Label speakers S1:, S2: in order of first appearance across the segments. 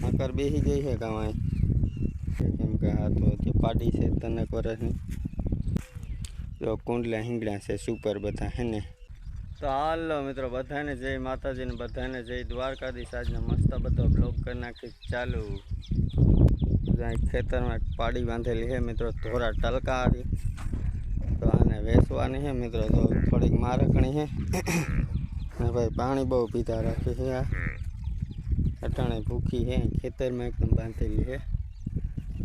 S1: આકર બેસી ગઈ છે કાંઈ કેમ કે આ તો જે પાડી છે તનક વર્ષની જો કુંડલા હિંગડા છે સુપર બધા હે ને। તો હાલો મિત્રો બધાને જય માતાજીને બધાને જય દ્વારકાધીશ। આજનો મસ્ત બધો બ્લોગ કરી નાખી ચાલુ। ખેતરમાં પાડી બાંધેલી છે મિત્રો ધોરા ટલકારી તો આને વેચવાની છે મિત્રો। તો થોડીક મારકણી છે ને ભાઈ પાણી બહુ પીધા રાખી છે। આ અટાણે ભૂખી છે ખેતરમાં એકદમ બાંધેલી છે।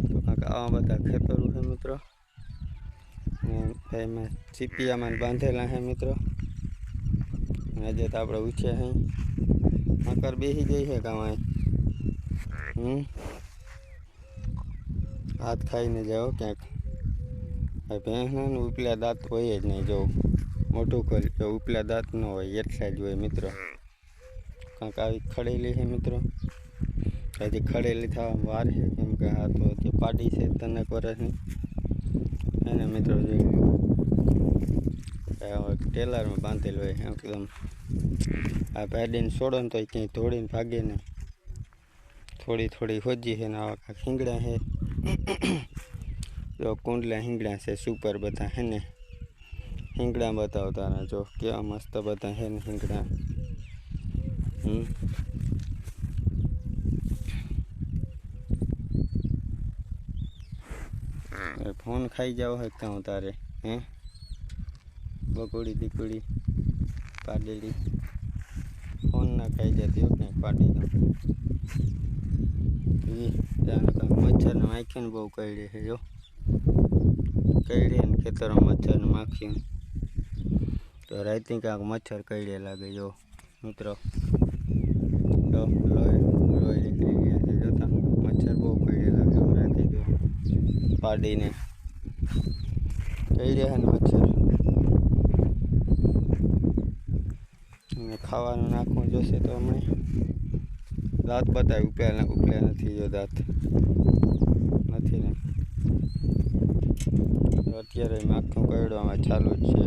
S1: તો કાંક આવા બધા ખેતરો છે મિત્રો ને એમાં ચીપિયામાં બાંધેલા છે મિત્રો। આજે તો આપણે ઉછ્યા અહીં આકર બેસી ગઈ છે કાંઈ હાથ ખાઈને જાઓ ક્યાંક। ભેંસના ઉપલા દાંત હોય જ નહીં જો મોટું કરી જો ઉપલા દાંત ન હોય એટલા જ હોય મિત્રો। કાંક આવી ખડેલી છે મિત્રો હજી ખડેલી થવામાં વાર છે કેમ કે આ તો જે પાડી છે તનક વર્ષની એને મિત્રો જોઈ ટેલરમાં બાંધેલું હોય એકદમ। આ ભાડીને છોડો ને તો ક્યાંય ધોડીને ભાગે નહીં। થોડી થોડી હોજી છે ને આવા કાંક હિંગડા છે જો કુંડલા હિંગડા છે સુપર બધા હે ને। હિંગડા બતાવો તારા જો કેવા મસ્ત બધા હે ને હિંગડા। ફોન ખાઈ જાવ હે ક્યાં તારે હે બકુડી દીકુડી પાડેલી ફોન ના ખાઈ જતી હો ક્યાંક પાડી દો। મચ્છર ને માખીને બહુ કરડે છે જો કરડે ને ખેતરમાં મચ્છર ને માખી તો રાતની કાંક મચ્છર કરડે લાગે જો મિત્રો। તો લોહી નીકળી ગયા છે જોતા મચ્છર બહુ કરડે લાગે રાતે જો પાડીને કરડે છે ને મચ્છર ખાવાનું નાખવું જોશે તો હમણાં દાંત બતાવે ઉપલ્યા નથી જો દાંત નથી ને અત્યારે માખું કરડવામાં ચાલુ જ છે।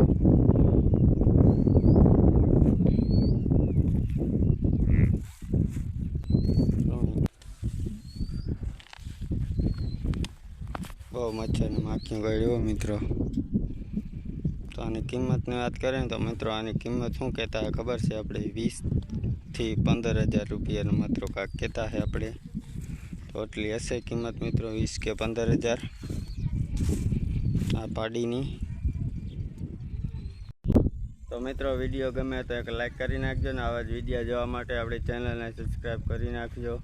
S1: બહુ મચ્છર ને માખી કરડ્યો મિત્રો। તો આની કિંમતની વાત કરીએ તો મિત્રો આની કિંમત શું કહેતા હોય ખબર છે આપણે 20 થી 15,000 રૂપિયાનો મિત્રો કાંક કહેતા છે આપણે। તો એટલી હશે કિંમત મિત્રો 20 કે 15,000 આ પાડીની। તો મિત્રો વિડીયો ગમે તો એક લાઈક કરી નાખજો ને આવા જ વિડીયો જોવા માટે આપણી ચેનલને સબસ્ક્રાઈબ કરી નાખજો।